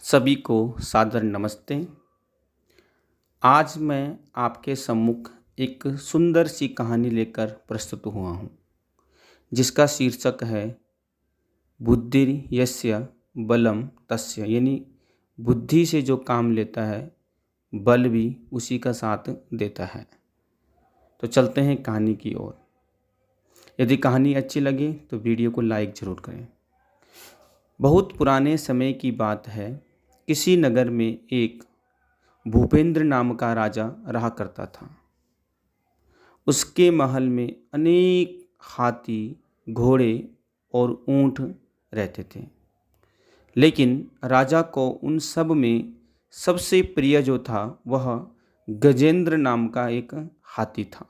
सभी को सादर नमस्ते। आज मैं आपके सम्मुख एक सुंदर सी कहानी लेकर प्रस्तुत हुआ हूँ, जिसका शीर्षक है बुद्धि यस्य बलम तस्य, यानी बुद्धि से जो काम लेता है बल भी उसी का साथ देता है। तो चलते हैं कहानी की ओर। यदि कहानी अच्छी लगे तो वीडियो को लाइक ज़रूर करें। बहुत पुराने समय की बात है। किसी नगर में एक भूपेंद्र नाम का राजा रहा करता था। उसके महल में अनेक हाथी, घोड़े और ऊंट रहते थे, लेकिन राजा को उन सब में सबसे प्रिय जो था वह गजेंद्र नाम का एक हाथी था।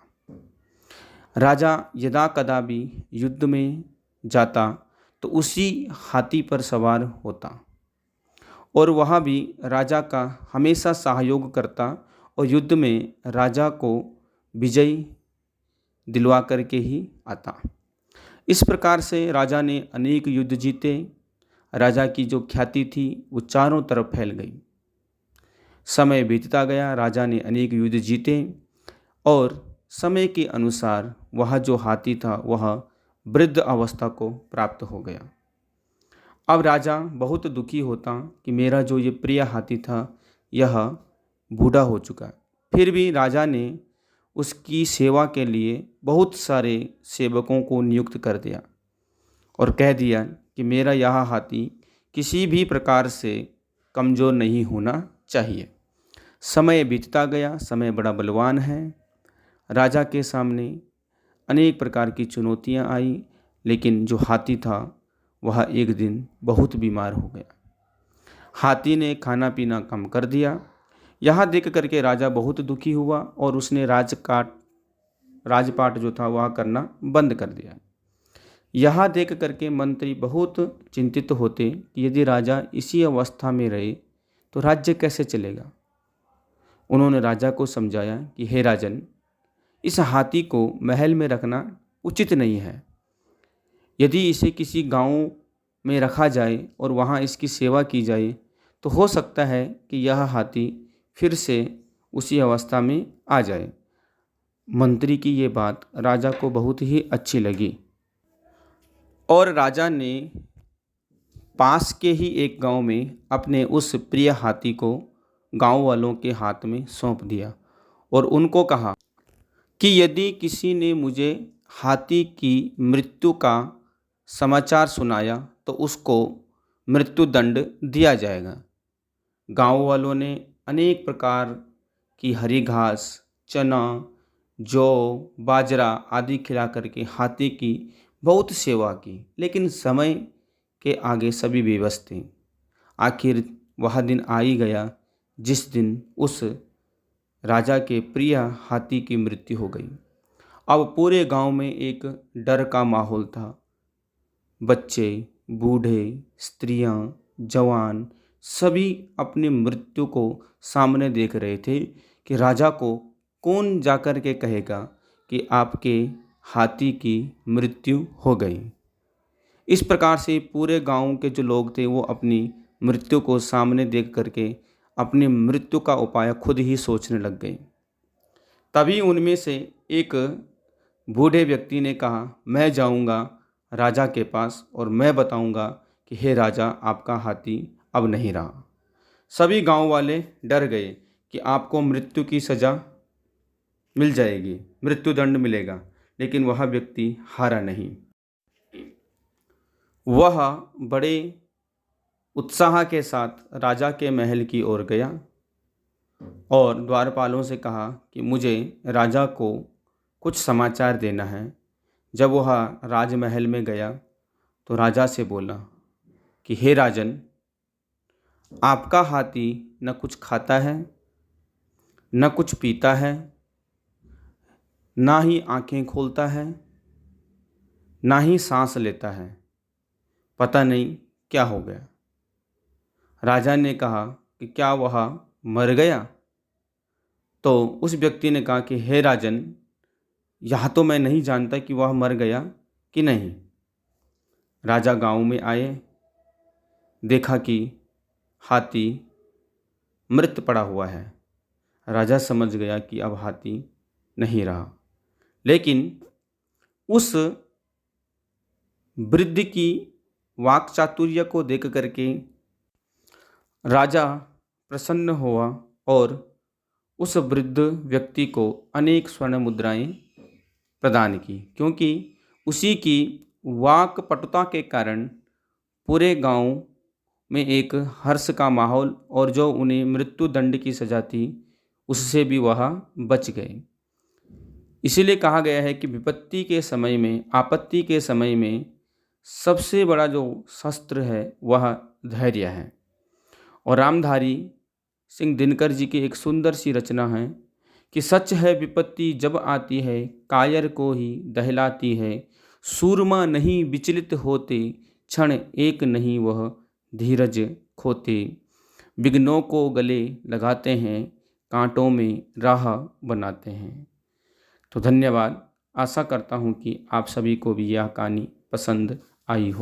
राजा यदा कदा भी युद्ध में जाता तो उसी हाथी पर सवार होता और वह भी राजा का हमेशा सहयोग करता और युद्ध में राजा को विजय दिलवा करके ही आता। इस प्रकार से राजा ने अनेक युद्ध जीते। राजा की जो ख्याति थी वो चारों तरफ फैल गई। समय बीतता गया, राजा ने अनेक युद्ध जीते और समय के अनुसार वह जो हाथी था वह वृद्ध अवस्था को प्राप्त हो गया। अब राजा बहुत दुखी होता कि मेरा जो ये प्रिय हाथी था यह बूढ़ा हो चुका। फिर भी राजा ने उसकी सेवा के लिए बहुत सारे सेवकों को नियुक्त कर दिया और कह दिया कि मेरा यह हाथी किसी भी प्रकार से कमज़ोर नहीं होना चाहिए। समय बीतता गया, समय बड़ा बलवान है। राजा के सामने अनेक प्रकार की चुनौतियां आई, लेकिन जो हाथी था वह एक दिन बहुत बीमार हो गया। हाथी ने खाना पीना कम कर दिया। यह देख करके राजा बहुत दुखी हुआ और उसने राजपाट जो था वह करना बंद कर दिया। यह देख करके मंत्री बहुत चिंतित होते कि यदि राजा इसी अवस्था में रहे तो राज्य कैसे चलेगा। उन्होंने राजा को समझाया कि हे राजन, इस हाथी को महल में रखना उचित नहीं है। यदि इसे किसी गांव में रखा जाए और वहां इसकी सेवा की जाए तो हो सकता है कि यह हाथी फिर से उसी अवस्था में आ जाए। मंत्री की ये बात राजा को बहुत ही अच्छी लगी और राजा ने पास के ही एक गांव में अपने उस प्रिय हाथी को गांव वालों के हाथ में सौंप दिया और उनको कहा कि यदि किसी ने मुझे हाथी की मृत्यु का समाचार सुनाया तो उसको मृत्युदंड दिया जाएगा। गांव वालों ने अनेक प्रकार की हरी घास, चना, जौ, बाजरा आदि खिला करके हाथी की बहुत सेवा की, लेकिन समय के आगे सभी बेबस थे। आखिर वह दिन आ ही गया जिस दिन उस राजा के प्रिय हाथी की मृत्यु हो गई। अब पूरे गांव में एक डर का माहौल था। बच्चे, बूढ़े, स्त्रियां, जवान सभी अपनी मृत्यु को सामने देख रहे थे कि राजा को कौन जाकर के कहेगा कि आपके हाथी की मृत्यु हो गई। इस प्रकार से पूरे गांव के जो लोग थे वो अपनी मृत्यु को सामने देख करके अपनी मृत्यु का उपाय खुद ही सोचने लग गए। तभी उनमें से एक बूढ़े व्यक्ति ने कहा, मैं जाऊंगा राजा के पास और मैं बताऊंगा कि हे राजा, आपका हाथी अब नहीं रहा। सभी गांव वाले डर गए कि आपको मृत्यु की सज़ा मिल जाएगी, मृत्युदंड मिलेगा, लेकिन वह व्यक्ति हारा नहीं। वह बड़े उत्साह के साथ राजा के महल की ओर गया और द्वारपालों से कहा कि मुझे राजा को कुछ समाचार देना है। जब वह राजमहल में गया तो राजा से बोला कि हे राजन, आपका हाथी न कुछ खाता है, न कुछ पीता है, ना ही आंखें खोलता है, ना ही सांस लेता है। पता नहीं क्या हो गया। राजा ने कहा कि क्या वह मर गया? तो उस व्यक्ति ने कहा कि हे राजन, यह तो मैं नहीं जानता कि वह मर गया कि नहीं। राजा गांव में आए, देखा कि हाथी मृत पड़ा हुआ है। राजा समझ गया कि अब हाथी नहीं रहा, लेकिन उस वृद्ध की वाक चातुर्य को देख करके राजा प्रसन्न हुआ और उस वृद्ध व्यक्ति को अनेक स्वर्ण मुद्राएं प्रदान की, क्योंकि उसी की वाक पटुता के कारण पूरे गांव में एक हर्ष का माहौल और जो उन्हें मृत्यु दंड की सजा थी उससे भी वह बच गए। इसीलिए कहा गया है कि विपत्ति के समय में, आपत्ति के समय में सबसे बड़ा जो शस्त्र है वह धैर्य है। और रामधारी सिंह दिनकर जी की एक सुंदर सी रचना है कि सच है विपत्ति जब आती है, कायर को ही दहलाती है, सूरमा नहीं विचलित होते, क्षण एक नहीं वह धीरज खोते, विघ्नों को गले लगाते हैं, कांटों में राह बनाते हैं। तो धन्यवाद। आशा करता हूँ कि आप सभी को भी यह कहानी पसंद आई हो।